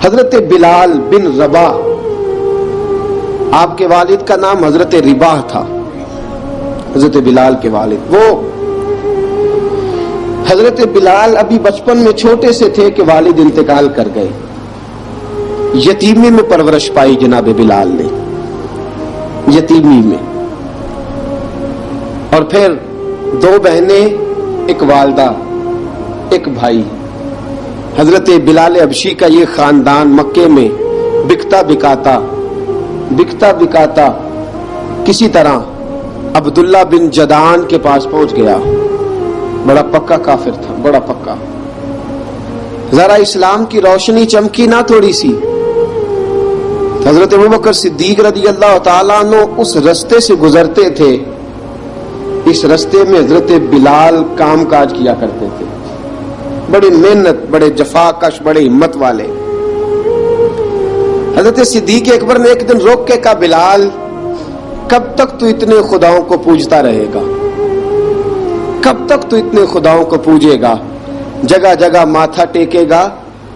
حضرت بلال بن رباح، آپ کے والد کا نام حضرت رباح تھا، حضرت بلال کے والد۔ وہ حضرت بلال ابھی بچپن میں چھوٹے سے تھے کہ والد انتقال کر گئے، یتیمی میں پرورش پائی جناب بلال نے، یتیمی میں، اور پھر دو بہنیں، ایک والدہ، ایک بھائی۔ حضرت بلال حبشی کا یہ خاندان مکے میں بکتا بکاتا کسی طرح عبداللہ بن جدعان کے پاس پہنچ گیا۔ بڑا پکا کافر تھا، بڑا پکا۔ ذرا اسلام کی روشنی چمکی نہ تھوڑی سی، حضرت ابوبکر صدیق رضی اللہ تعالیٰ عنہ اس رستے سے گزرتے تھے، اس رستے میں حضرت بلال کام کاج کیا کرتے تھے، بڑی محنت، بڑے جفاکش، بڑے ہمت والے۔ حضرت صدیق اکبر نے ایک دن روک کے کہا، بلال کب تک تو اتنے خداؤں کو پوجتا رہے گا؟ کب تک تو اتنے خداؤں کو پوجے گا، جگہ جگہ ماتھا ٹیکے گا؟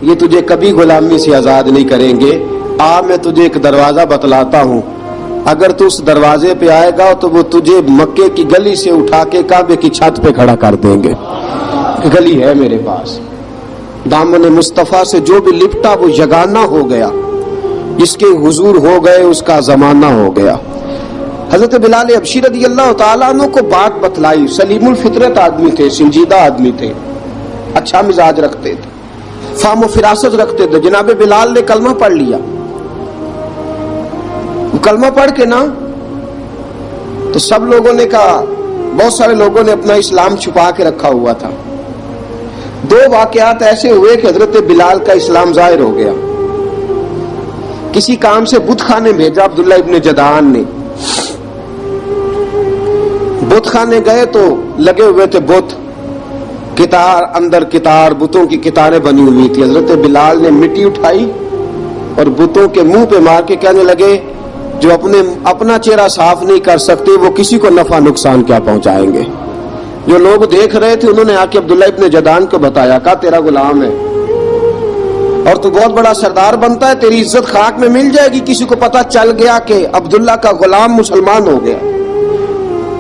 یہ تجھے کبھی غلامی سے آزاد نہیں کریں گے۔ میں تجھے ایک دروازہ بتلاتا ہوں، اگر تو اس دروازے پہ آئے گا تو وہ تجھے مکے کی گلی سے اٹھا کے کعبے کی چھت پہ کھڑا کر دیں گے۔ گلی ہے میرے پاس، دامن مصطفیٰ سے جو بھی لپٹا وہ یگانہ ہو گیا، جس کے حضور ہو گئے اس کا زمانہ ہو گیا۔ حضرت بلال حبشی رضی اللہ تعالیٰ عنہ کو بات بتلائی، سلیم الفطرت آدمی تھے، سنجیدہ آدمی تھے، اچھا مزاج رکھتے تھے، فہم و فراست رکھتے تھے۔ جناب بلال نے کلمہ پڑھ لیا، کلمہ پڑھ کے نا تو سب لوگوں نے کہا، بہت سارے لوگوں نے اپنا اسلام چھپا کے رکھا ہوا تھا۔ دو واقعات ایسے ہوئے کہ حضرت بلال کا اسلام ظاہر ہو گیا۔ کسی کام سے بت خانے بھیجا عبداللہ ابن جدعان نے، بت خانے گئے تو لگے ہوئے تھے بت، کتار اندر کتار، بتوں کی کتاریں بنی ہوئی تھی۔ حضرت بلال نے مٹی اٹھائی اور بتوں کے منہ پہ مار کے کہنے لگے، جو اپنا چہرہ صاف نہیں کر سکتے وہ کسی کو نفع نقصان کیا پہنچائیں گے۔ جو لوگ دیکھ رہے تھے انہوں نے آ کے عبداللہ ابن جدعان کو بتایا، کہا تیرا غلام ہے اور تو بہت بڑا سردار بنتا ہے، تیری عزت خاک میں مل جائے گی کسی کو پتہ چل گیا کہ عبداللہ کا غلام مسلمان ہو گیا۔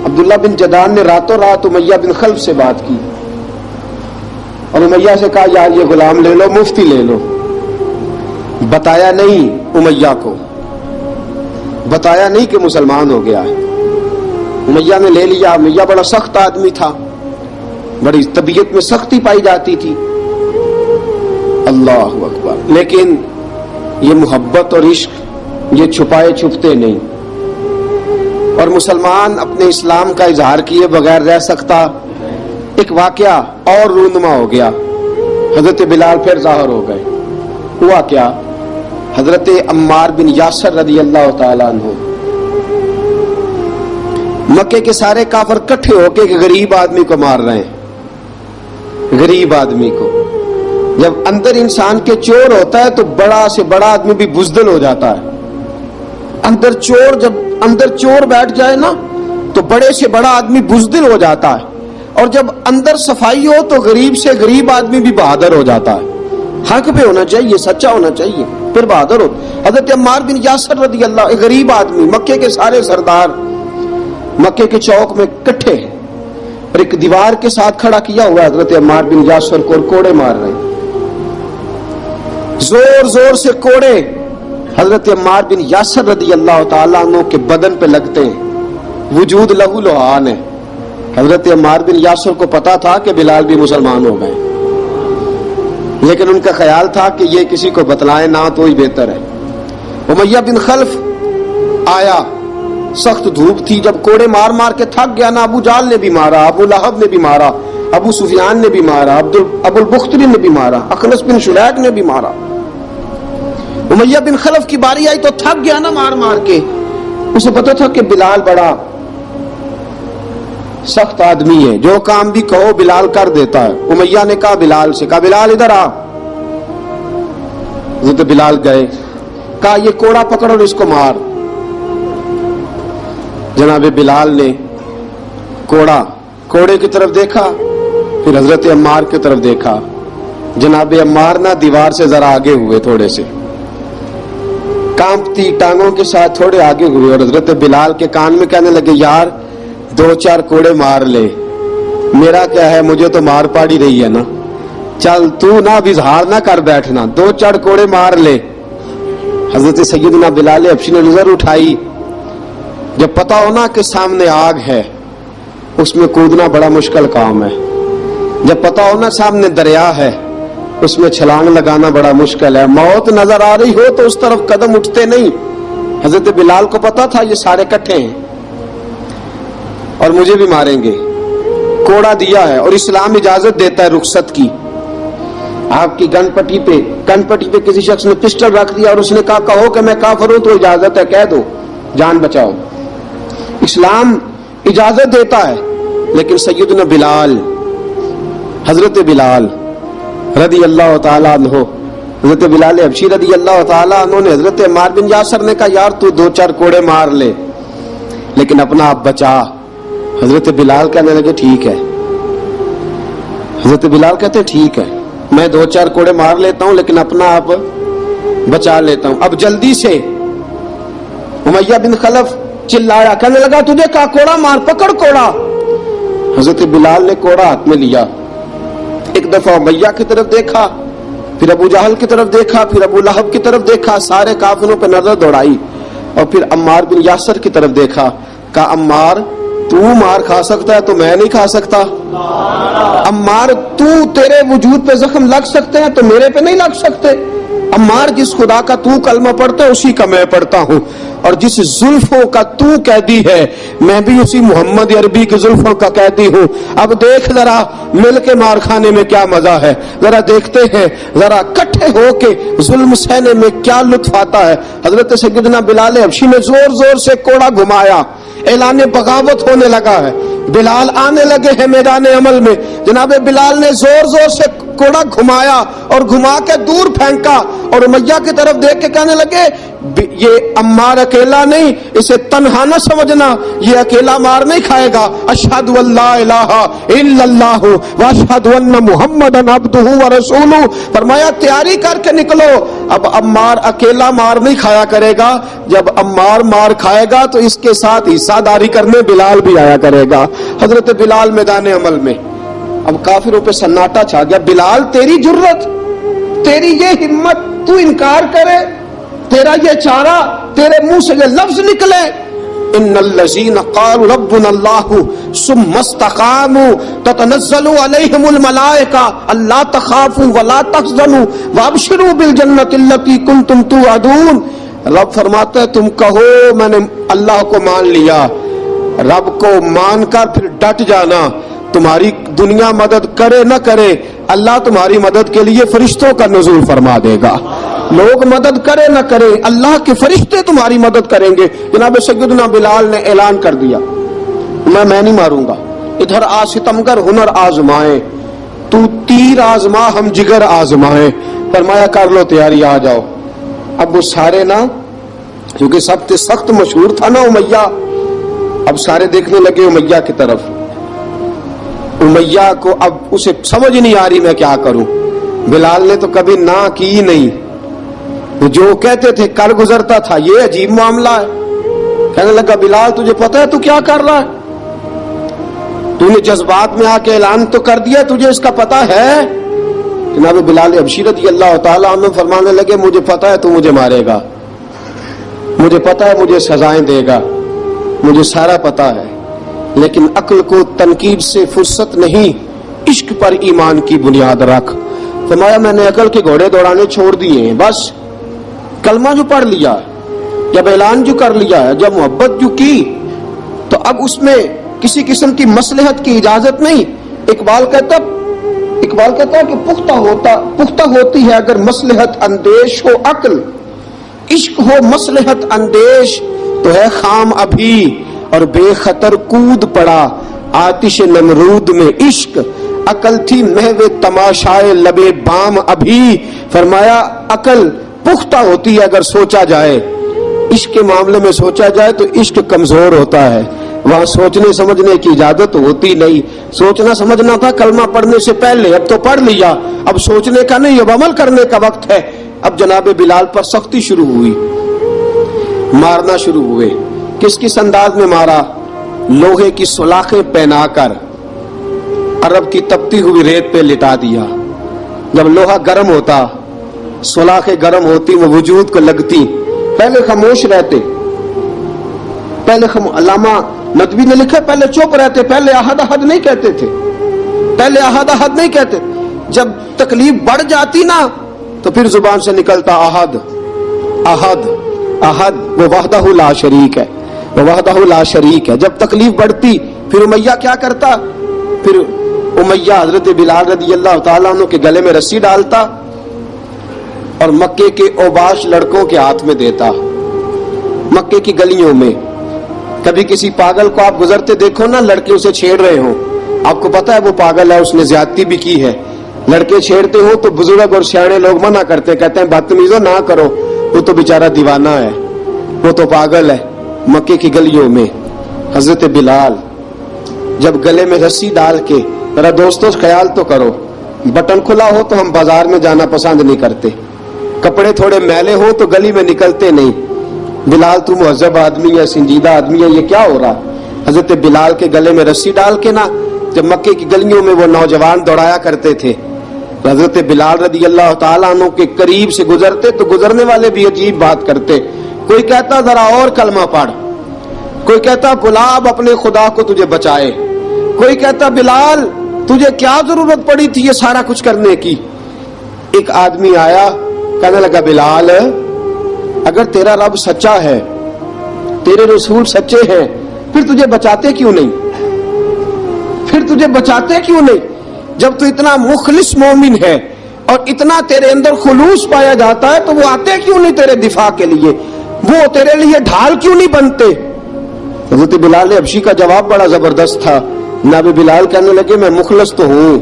عبداللہ بن جدعان نے راتوں رات امیہ بن خلف سے بات کی اور امیہ سے کہا، یار یہ غلام لے لو، مفتی لے لو۔ بتایا نہیں امیہ کو، بتایا نہیں کہ مسلمان ہو گیا ہے۔ امیہ نے لے لیا۔ امیہ بڑا سخت آدمی تھا، بڑی طبیعت میں سختی پائی جاتی تھی، اللہ اکبر، لیکن یہ محبت اور عشق یہ چھپائے چھپتے نہیں، اور مسلمان اپنے اسلام کا اظہار کیے بغیر رہ سکتا۔ ایک واقعہ اور رونما ہو گیا، حضرت بلال پھر ظاہر ہو گئے۔ ہوا کیا؟ حضرت عمار بن یاسر رضی اللہ تعالیٰ عنہ، مکے کے سارے کافر کٹھے ہو کے ایک غریب آدمی کو مار رہے ہیں، غریب آدمی کو۔ جب اندر انسان کے چور ہوتا ہے تو بڑا سے بڑا آدمی بھی بزدل ہو جاتا ہے۔ جب اندر چور بیٹھ جائے نا تو بڑے سے بڑا آدمی بزدل ہو جاتا ہے، اور جب اندر صفائی ہو تو غریب سے غریب آدمی بھی بہادر ہو جاتا ہے۔ حق پہ ہونا چاہیے، سچا ہونا چاہیے، پھر بہادر ہو۔ حضرت عمار بن یاسر رضی اللہ، ایک غریب آدمی، مکے کے سارے سردار مکے کے چوک میں کٹھے ہیں اور ایک دیوار کے ساتھ کھڑا کیا ہوا حضرت عمار بن یاسر کو، کوڑے مار رہے ہیں، زور زور سے کوڑے حضرت عمار بن یاسر رضی اللہ تعالیٰ عنہ کے بدن پہ لگتے ہیں، وجود لہو لہان ہے۔ حضرت عمار بن یاسر کو پتا تھا کہ بلال بھی مسلمان ہو گئے، لیکن ان کا خیال تھا کہ یہ کسی کو بتلائیں نہ تو ہی بہتر ہے۔ امیہ بن خلف آیا، سخت دھوپ تھی، جب کوڑے مار مار کے تھک گیا نا، ابو جال نے بھی مارا، ابو لہب نے بھی مارا، ابو سفیان نے بھی مارا، ابو البختری نے بھی مارا، اخنس بن شلیک نے بھی مارا۔ امیہ بن خلف کی باری آئی تو تھک گیا نا مار مار کے، اسے پتا تھا کہ بلال بڑا سخت آدمی ہے، جو کام بھی کہو بلال کر دیتا ہے۔ امیہ نے کہا بلال سے، کہا بلال ادھر آ۔ حضرت بلال گئے، کہا یہ کوڑا پکڑ اور اس کو مار۔ جناب بلال نے کوڑے کی طرف دیکھا، پھر حضرت عمار کی طرف دیکھا۔ جناب عمار نہ دیوار سے ذرا آگے ہوئے تھوڑے سے، कांपती टांगों के साथ थोड़े आगे हुए और हजरत बिलाल के कान में कहने लगे, यार 2-4 कोड़े मार ले, मेरा क्या है, मुझे तो मार पाड़ी रही है ना, चल तू ना अब इजहार ना कर बैठना, 2-4 कोड़े मार ले। हजरत सैयदना बिलाल हबशी ने नजर उठाई, जब पता हो ना कि सामने आग है उसमें कूदना बड़ा मुश्किल काम है, जब पता हो ना सामने दरिया है उसमें छलांग लगाना बड़ा मुश्किल है, मौत नजर आ रही हो तो उस तरफ कदम उठते नहीं। हजरत बिलाल को पता था ये सारे इकट्ठे हैं और मुझे भी मारेंगे, कोड़ा दिया है और इस्लाम इजाजत देता है रुखसत की। आपकी गनपट्टी पे किसी शख्स ने पिस्टल रख दिया और उसने कहा कहो कि मैं काफिर हूं तो इजाजत है, कह दो, जान बचाओ, इस्लाम इजाजत देता है। लेकिन सैयदना बिलाल, हजरत बिलाल रदी अल्लाह ताला अन्हु, हजरत बिलाल हबशी रदी अल्लाह ताला अन्हु ने हजरत अम्मार बिन यासर ने कहा, यार तू 2-4 कोड़े मार ले लेकिन अपना आप बचा। हजरत बिलाल कहने लगे ठीक है, हजरत बिलाल कहते ठीक है, मैं 2-4 कोड़े मार लेता हूं लेकिन अपना आप बचा लेता हूं। अब जल्दी से उमैया बिन खलफ चिल्लाया, कहने लगा तुझे कहा कोड़ा मार, पकड़ कोड़ा। हजरत बिलाल ने कोड़ा हाथ में लिया, एक दफा उमैया की तरफ देखा, फिर अबू जहल की तरफ देखा, फिर अबू लहब की तरफ देखा, सारे काफिरों पर नजर दौड़ाई और फिर अम्मार बिन यासर की तरफ देखा, कहा अम्मार तू मार खा सकता है तो मैं नहीं खा सकता, अम्मार तू तेरे वजूद पे जख्म लग सकते हैं तो मेरे पे नहीं लग सकते, अम्मार जिस खुदा का तू कलमा पढ़ता है उसी का मैं पढ़ता हूं, और जिस जुल्फों का तू कैदी है मैं भी उसी मोहम्मद अरबी की जुल्फों का कैदी हूं। अब देख जरा मिल के मार खाने में क्या मजा है, जरा देखते हैं, जरा इकट्ठे होके जुल्म सहने में क्या लुत्फ आता है। हजरत सैयदना बिलाल हबशी ने जोर जोर से कोड़ा घुमाया, ऐलान बगावत होने लगा है, बिलाल आने लगे हैं मैदान अमल में। जनाब बिलाल ने जोर जोर से कोड़ा घुमाया और घुमा के दूर फेंका और उमैया की तरफ देख के कहने लगे, ये अम्मार अकेला नहीं, इसे तन्हा न समझना, ये अकेला मार नहीं खाएगा। अशहदु अल्ला इलाहा इल्लल्लाह व अशहदु अन्न मुहम्मदन अब्दुहु व रसूलुहु। फरमाया तैयारी करके निकलो, अब अम्मार अकेला मार नहीं खाया करेगा, जब अम्मार मार खाएगा तो इसके साथ हिस्सादारी करने बिलाल भी आया करेगा। हजरत बिलाल मैदान अमल में, अब काफिरों पे सन्नाटा छा गया। बिलाल तेरी जुर्रत, तेरी ये हिम्मत, तू इनकार करे, तेरा ये चारा, तेरे मुंह से ये लफ्ज निकले, इन्नल्लज़ीना क़ालू रब्बुनल्लाहु सुम्मा इस्तक़ामू ततनज़्ज़लु अलैहिमुल मलाइका अल्ला तख़ाफू वला तहज़नू वअबशिरू बिल जन्नतिल्लती कुंतुम तुअदून। रब फरमाता है तुम कहो मैंने अल्लाह को मान लिया, रब को मानकर फिर डट जाना, तुम्हारी दुनिया मदद करे न करे अल्लाह तुम्हारी मदद के लिए फरिश्तों का नुज़ूल फरमा देगा। लोग मदद करे न करे अल्लाह के फरिश्ते तुम्हारी मदद करेंगे। जनाब सैयदना बिलाल ने ऐलान कर दिया, मैं नहीं मारूंगा, इधर आ सितमगर हुनर आजमाए, तू तीर आजमा हम जिगर आजमाए। फरमाया कर लो तैयारी, आ जाओ। अब वो सारे ना, क्योंकि सबसे सख्त मशहूर था ना उमैया, अब सारे देखने लगे उमैया की तरफ। उमैया को अब उसे समझ नहीं आ रही मैं क्या करूं। बिलाल ने तो कभी ना की नहीं, जो कहते थे कर गुजरता था। ये अजीब मामला है। कहने लगा बिलाल तुझे पता है तू क्या कर रहा है, तूने जज्बात में आके ऐलान तो कर दिया, तुझे इसका पता है। जनाब बिलाल हबशी रज़ी अल्लाह ताला अन्हु फरमाने लगे मुझे पता है तू मुझे मारेगा, मुझे पता है मुझे सजाएं देगा, मुझे सारा पता है, लेकिन अक्ल को तनकीद से फुर्सत नहीं, इश्क पर ईमान की बुनियाद रख। फरमाया मैंने अकल के घोड़े दौड़ाने छोड़ दिए हैं, बस कलमा जो पढ़ लिया, जब ऐलान जो कर लिया है, जब मोहब्बत जो की, तो अब उसमें किसी किस्म की मसलहत की इजाजत नहीं। इकबाल कहता कि पुख्ता होती है अगर मसलहत अंदेश हो अक्ल, इश्क हो मसलहत अंदेश तो है खाम अभी और बेखतर कूद पड़ा आतिश नमरूद में इश्क। अकल थी महवे तमाशाए लबे बाम अभी। फरमाया अकल पुख्ता होती है अगर सोचा जाए, इश्क के मामले में सोचा जाए तो इश्क कमजोर होता है, वहां सोचने समझने की इजाजत होती नहीं। सोचना समझना था कलमा पढ़ने से पहले, अब तो पढ़ लिया, अब सोचने का नहीं, अब अमल करने का वक्त है। अब जनाब बिलाल पर सख्ती शुरू हुई। مارنا شروع ہوئے. کس کس انداز میں مارا؟ لوہے کی سلاخیں پہنا کر عرب کی تپتی ہوئی ریت پہ لٹا دیا. جب لوہا گرم ہوتا، سلاخیں گرم ہوتی، وہ وجود کو لگتی، پہلے خاموش رہتے. پہلے علامہ ندوی نے لکھا پہلے چپ رہتے، پہلے احد احد نہیں کہتے تھے، پہلے احد احد نہیں کہتے. جب تکلیف بڑھ جاتی نا تو پھر زبان سے نکلتا احد احد احد. وہ وحدہ لا شریک ہے، وہ وحدہ لا شریک ہے. جب تکلیف بڑھتی پھر امیہ کیا کرتا؟ پھر امیہ حضرت بلال رضی اللہ تعالیٰ عنہ کے گلے میں رسی ڈالتا اور مکے کے اوباش لڑکوں کے ہاتھ میں دیتا. مکے کی گلیوں میں کبھی کسی پاگل کو آپ گزرتے دیکھو نا، لڑکے اسے چھیڑ رہے ہوں، آپ کو پتا ہے وہ پاگل ہے، اس نے زیادتی بھی کی ہے. لڑکے چھیڑتے ہوں تو بزرگ اور سیانے لوگ منع کرتے، کہتے ہیں بدتمیزوں نہ کرو، وہ تو بیچارہ دیوانہ ہے، وہ تو پاگل ہے. مکے کی گلیوں میں حضرت بلال جب گلے میں رسی ڈال کے، ذرا دوستوں خیال تو کرو، بٹن کھلا ہو تو ہم بازار میں جانا پسند نہیں کرتے، کپڑے تھوڑے میلے ہو تو گلی میں نکلتے نہیں. بلال تو مہذب آدمی ہے، سنجیدہ آدمی ہے، یہ کیا ہو رہا؟ حضرت بلال کے گلے میں رسی ڈال کے نا جب مکے کی گلیوں میں وہ نوجوان دوڑایا کرتے تھے، حضرت بلال رضی اللہ تعالیٰ عنہ کے قریب سے گزرتے تو گزرنے والے بھی عجیب بات کرتے. کوئی کہتا ذرا اور کلمہ پڑھ، کوئی کہتا گلاب اپنے خدا کو تجھے بچائے، کوئی کہتا بلال تجھے کیا ضرورت پڑی تھی یہ سارا کچھ کرنے کی. ایک آدمی آیا کہنے لگا بلال اگر تیرا رب سچا ہے، تیرے رسول سچے ہیں، پھر تجھے بچاتے کیوں نہیں؟ پھر تجھے بچاتے کیوں نہیں؟ جب تو اتنا مخلص مومن ہے اور اتنا تیرے اندر خلوص پایا جاتا ہے تو وہ آتے کیوں نہیں تیرے دفاع کے لیے؟ وہ تیرے لیے ڈھال کیوں نہیں بنتے؟ حضرت بلال حبشی کا جواب بڑا زبردست تھا. جناب بلال کہنے لگے میں مخلص تو ہوں،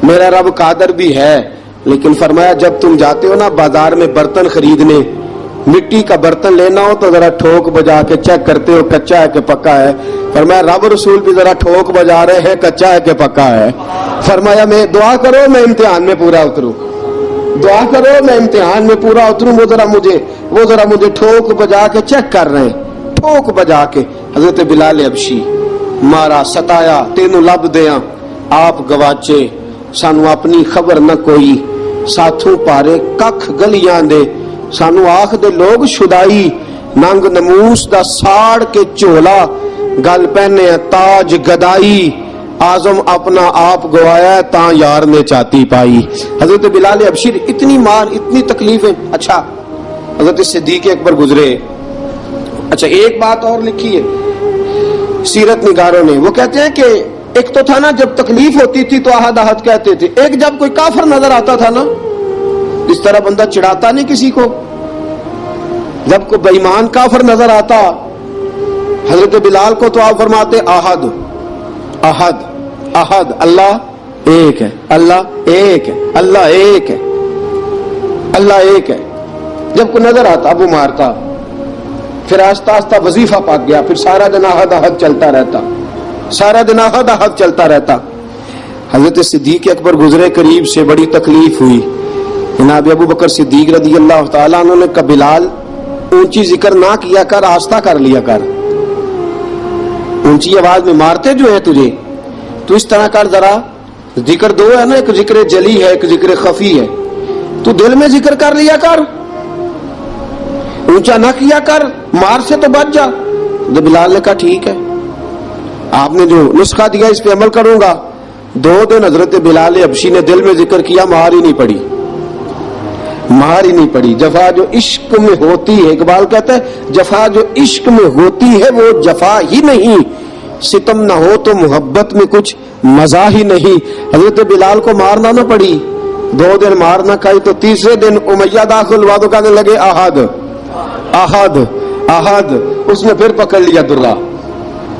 میرا رب قادر بھی ہے، لیکن فرمایا جب تم جاتے ہو نا بازار میں برتن خریدنے، مٹی کا برتن لینا ہو تو ذرا ٹھوک بجا کے چیک کرتے ہو کچا ہے کہ پکا ہے. فرمایا رب رسول بھی ذرا ٹھوک بجا رہے ہیں کچا ہے کہ پکا ہے. فرمایا میں دعا کرو میں امتحان میں پورا اتروں، دعا کرو میں امتحان میں پورا اتروں. وہ ذرا مجھے ٹھوک بجا کے چیک کر رہے ہیں، ٹھوک بجا کے. حضرت بلال حبشی مارا ستایا تینوں لب دیاں آپ گواچے سانو اپنی خبر نہ کوئی، ساتھوں پارے ککھ گلیاں دے سانو آخ دے لوگ شدائی، ننگ نموس دا ساڑ کے چولا گل پہنے تاج گدائی، آزم اپنا آپ گوایا تا یار نے چاتی پائی. حضرت بلال حبشی اتنی مار اتنی تکلیفیں. اچھا حضرت صدیق اکبر گزرے. اچھا ایک بات اور لکھی ہے سیرت نگاروں نے، وہ کہتے ہیں کہ ایک تو تھا نا جب تکلیف ہوتی تھی تو احد احد کہتے تھے، ایک جب کوئی کافر نظر آتا تھا نا، اس طرح بندہ چڑھاتا نہیں کسی کو، جب کوئی بے ایمان کافر نظر آتا حضرت بلال کو تو آپ فرماتے احد احد احد، اللہ ایک ہے، اللہ ایک ہے، اللہ ایک ہے، اللہ ایک ہے. جب کوئی نظر آتا وہ مارتا، پھر آہستہ آہستہ وظیفہ پاک گیا، پھر سارا دن احد احد چلتا رہتا، سارا دن احد احد چلتا رہتا. حضرت صدیق اکبر گزرے قریب سے، بڑی تکلیف ہوئی. جناب ابو بکر صدیق رضی اللہ تعالیٰ عنہ نے کہا بلال اونچی ذکر نہ کیا کر، آہستہ کر لیا کر، اونچی آواز میں مارتے جو ہے تجھے تو اس طرح کر، ذرا ذکر دو ہے نا، ایک ذکر جلی ہے ایک ذکر خفی ہے، تو دل میں ذکر کر لیا کر، اونچا نہ کیا کر، مار سے تو بچ جا. تو بلال نے کہا ٹھیک ہے، آپ نے جو نسخہ دیا اس پہ عمل کروں گا. 2 دن حضرت بلال حبشی نے دل میں ذکر کیا، مار ہی نہیں پڑی، مار ہی نہیں پڑی. جفا جو عشق میں ہوتی ہے، اقبال کہتا ہے جفا جو عشق میں ہوتی ہے وہ جفا ہی نہیں، ستم نہ ہو تو محبت میں کچھ مزہ ہی نہیں. حضرت بلال کو مارنا نہ پڑی، 2 دن مار نہ کھائی تو تیسرے دن امیہ داخل ہوا تو کہنے لگے احد احد احد. اس نے پھر پکڑ لیا درہ،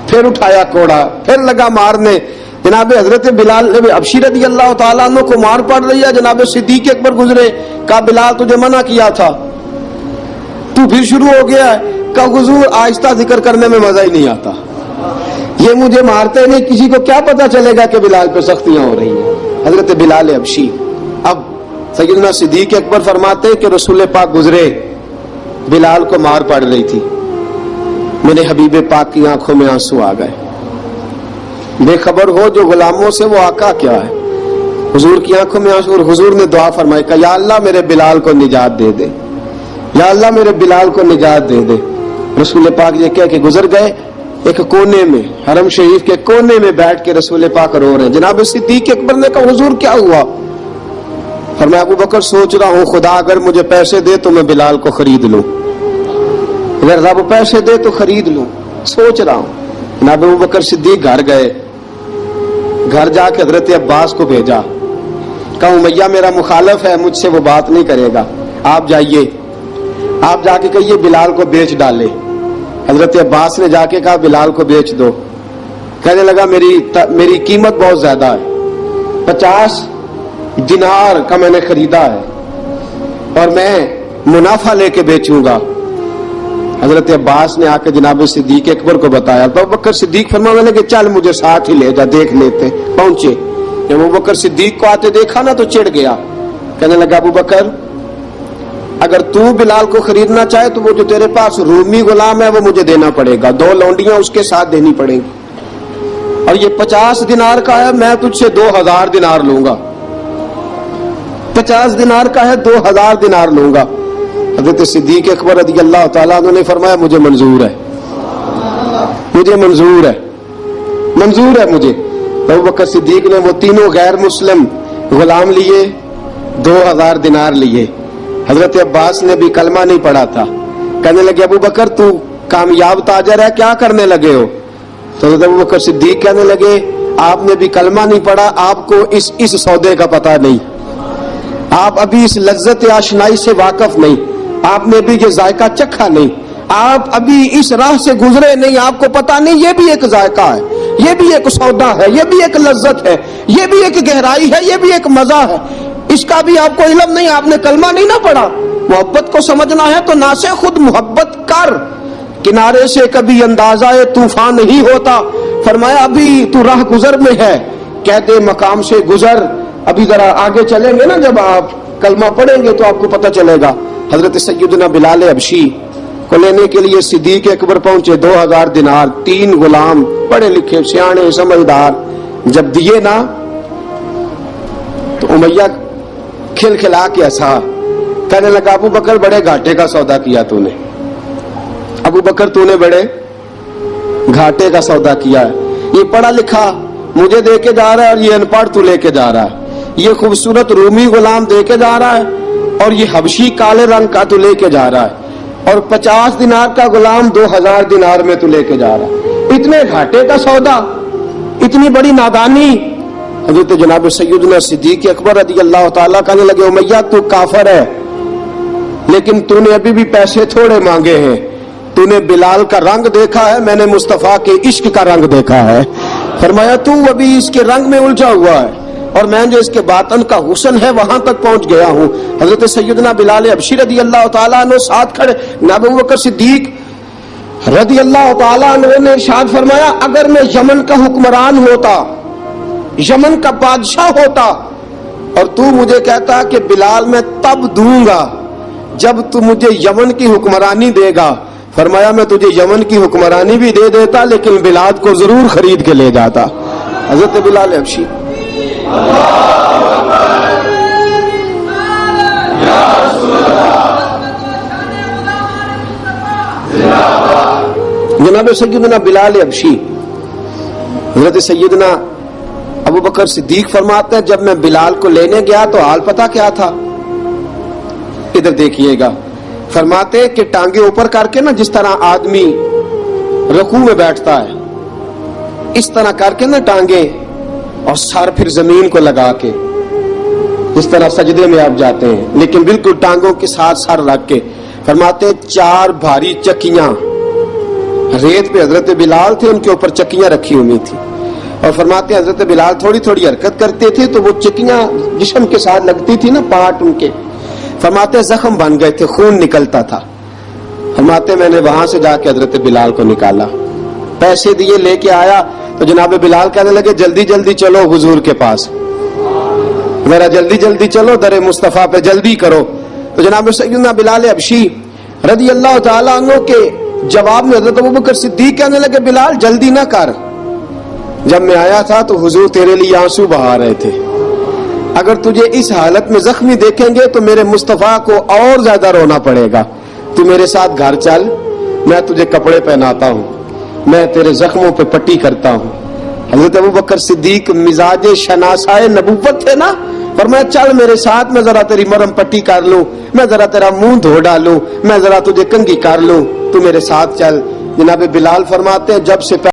پھر اٹھایا کوڑا، پھر لگا مارنے. جناب حضرت بلال حبشی رضی اللہ تعالیٰ عنہ کو مار پڑ رہی ہے. جناب صدیق اکبر گزرے، کہا بلال تجھے منع کیا تھا، تو پھر شروع ہو گیا ہے. کہا حضور آہستہ ذکر کرنے میں مزہ ہی نہیں آتا، یہ مجھے مارتے نہیں، کسی کو کیا پتا چلے گا کہ بلال پہ سختیاں ہو رہی ہیں. حضرت بلال حبشی. اب سیدنا صدیق اکبر فرماتے کہ رسول پاک گزرے، बिलाल को मार पड़ रही थी। मेरे हबीब पाक की आंखों में आंसू आ गए। बेखबर हो जो गुलामों से वो आका क्या है। हुजूर की आंखों में आंसू, और हुजूर ने दुआ फरमाई कि या अल्लाह मेरे बिलाल को निजात दे दे, या अल्लाह मेरे बिलाल को निजात दे दे। रसूल पाक ये कह के गुजर गए। एक कोने में, हरम शरीफ के कोने में बैठ के रसूल पाक रो रहे हैं। जनाब सिद्दीक अकबर ने कहा हुजूर क्या हुआ? फरमाया अबू बकर सोच रहा हूँ खुदा अगर मुझे पैसे दे तो मैं बिलाल को खरीद लूं, अगर रब पैसे दे तो खरीद लूं, सोच रहा हूं। जनाब अबू बकर सिद्दीक घर गए। घर जाके हजरत अब्बास को भेजा, कहा उमैया मेरा मुखालिफ है, मुझसे वो बात नहीं करेगा, आप जाइए, आप जाके कहिए बिलाल को बेच डाले। हजरत अब्बास ने जाके कहा बिलाल को बेच दो। कहने लगा मेरी कीमत बहुत ज्यादा है, 50 दिनार का मैंने खरीदा है और मैं मुनाफा लेके बेचूंगा। हजरत अब्बास ने आकर जनाब सिद्दीक अकबर को बताया तो अबू बकर सिद्दीक फरमाने लगे चल मुझे साथ ही ले जा, देख लेते। पहुंचे, जब अबू बकर सिद्दीक को आते देखा ना तो चिढ़ गया। कहने लगा अबू बकर अगर तू बिलाल को खरीदना चाहे तो वो जो तेरे पास रूमी गुलाम है वो मुझे देना पड़ेगा, 2 लौंडियां उसके साथ देनी पड़ेगी, और ये 50 दिनार का है, मैं तुझसे 2000 दिनार लूंगा। 50 दिनार का है, 2000 दिनार लूंगा। हज़रत सिद्दीक अकबर रज़ी अल्लाह ताला अन्हु ने फरमाया मुझे मंजूर है, मुझे मंजूर है, मंजूर है मुझे। तो अबू बकर सिद्दीक ने वो तीनों गैर मुस्लिम गुलाम लिए, 2000 दिनार लिए। हजरत अब्बास ने भी कलमा नहीं पढ़ा था। कहने लगे अबू बकर तू कामयाब ताजर है, क्या करने लगे हो? तो हजरत अबू बकर सिद्दीक कहने लगे आपने भी कलमा नहीं पढ़ा, आपको इस सौदे का पता नहीं, आप अभी इस लज्जत आशनाई से वाकफ नहीं, आपने भी ये जायका चखा नहीं, आप अभी इस राह से गुजरे नहीं, आपको पता नहीं ये भी एक जायका है, ये भी एक सौदा है, ये भी एक लज्जत है, ये भी एक गहराई है, ये भी एक मजा है, इसका भी आपको इल्म नहीं, आपने कलमा नहीं ना पढ़ा। मोहब्बत को समझना है तो ना से खुद मोहब्बत कर, किनारे से कभी अंदाजा तूफान नहीं होता। फरमाया अभी तू राह गुजर में है, कहते मकाम से गुजर, अभी जरा आगे चलेंगे ना, जब आप कलमा पढ़ेंगे तो आपको पता चलेगा। हजरत सैयदना बिलाल हबशी को लेने के लिए सिद्दीक अकबर पहुंचे, 2000 दिनार, 3 गुलाम पढ़े लिखे सियाने समझदार जब दिए ना तो उमैया खिलखिला के हंसा। कहने लगा अबू बकर बड़े घाटे का सौदा किया तूने, अबू बकर तूने बड़े घाटे का सौदा किया है। ये पढ़ा लिखा मुझे दे के जा रहा है और ये अनपढ़ तू लेके जा रहा है, ये खूबसूरत रूमी गुलाम दे के जा रहा है और ये हबशी काले रंग का तू लेके जा रहा है, और 50 दिनार का गुलाम 2000 दिनार में तू लेके जा रहा है। इतने घाटे का सौदा, इतनी बड़ी नादानी। हज़रत जनाब सैयदना सिद्दीक अकबर रज़ी अल्लाह ताला कहने लगे उमैया तू काफर है, लेकिन तूने अभी भी पैसे थोड़े मांगे हैं, तूने बिलाल का रंग देखा है, मैंने मुस्तफा के इश्क का रंग देखा है। फरमाया तू अभी इसके रंग में उलझा हुआ है और मैं जो इसके बातन का हुस्न है वहां तक पहुंच गया हूं। हजरत सैयदना बिलाल हबशी रज़ी अल्लाह ताला अन्हु साथ खड़े, जनाब अबू बकर सिद्दीक रज़ी अल्लाह ताला अन्हु ने इरशाद फरमाया अगर मैं यमन का हुक्मरान होता, यमन का बादशाह होता और तू मुझे कहता कि बिलाल मैं तब दूंगा जब तू मुझे यमन की हुक्मरानी देगा, फरमाया मैं तुझे यमन की हुक्मरानी भी दे देता लेकिन बिलाल को जरूर खरीद के ले जाता। हजरत बिलाल हबशी जनाब सैयदना बिलाल हबशी हजरत सैयदना अबू बकर सिद्दीक फरमाते हैं जब मैं बिलाल को लेने गया तो हाल पता क्या था, इधर देखिएगा। फरमाते कि टांगे ऊपर करके ना जिस तरह आदमी रुकू में बैठता है इस तरह करके ना टांगे, और सर फिर जमीन को लगा के जिस तरह सजदे में आप जाते हैं, लेकिन बिल्कुल टांगों के साथ सर रख के। फरमाते 4 भारी चक्कियां रेत पे हजरत बिलाल थे, उनके ऊपर चक्कियां रखी हुई थी, और फरमाते हजरत बिलाल थोड़ी थोड़ी हरकत करते थे तो वो चक्कियां जिस्म के साथ लगती थी ना, पार्ट उनके, फरमाते जख्म बन गए थे, खून निकलता था। फरमाते मैंने वहां से जाके हजरत बिलाल को निकाला, पैसे दिए, लेके आया तो जनाब बिलाल कहने लगे जल्दी जल्दी चलो हुजूर के पास, जरा जल्दी जल्दी चलो, दरे मुस्तफा पे जल्दी करो। तो जनाब सैयदना बिलाल हबशी رضی اللہ تعالیٰ عنہ کے جواب میں حضرت ابوبکر صدیق کہنے لگے بلال جلدی نہ کر، جب میں آیا تھا تو حضور تیرے لیے آنسو بہا رہے تھے، اگر تجھے اس حالت میں زخمی دیکھیں گے تو میرے مصطفیٰ کو اور زیادہ رونا پڑے گا، تو میرے ساتھ گھر چل، میں تجھے کپڑے پہناتا ہوں، میں تیرے زخموں پہ پٹی کرتا ہوں۔ حضرت ابوبکر صدیق مزاج شناسائے نبوت تھے نا، فرمایا چل میرے ساتھ، میں ذرا تیری مرہم پٹی کر لوں، میں ذرا تیرا منہ دھو ڈالوں، میں ذرا تجھے کنگھی کر لوں، تو میرے ساتھ چل۔ جناب بلال فرماتے ہیں جب سے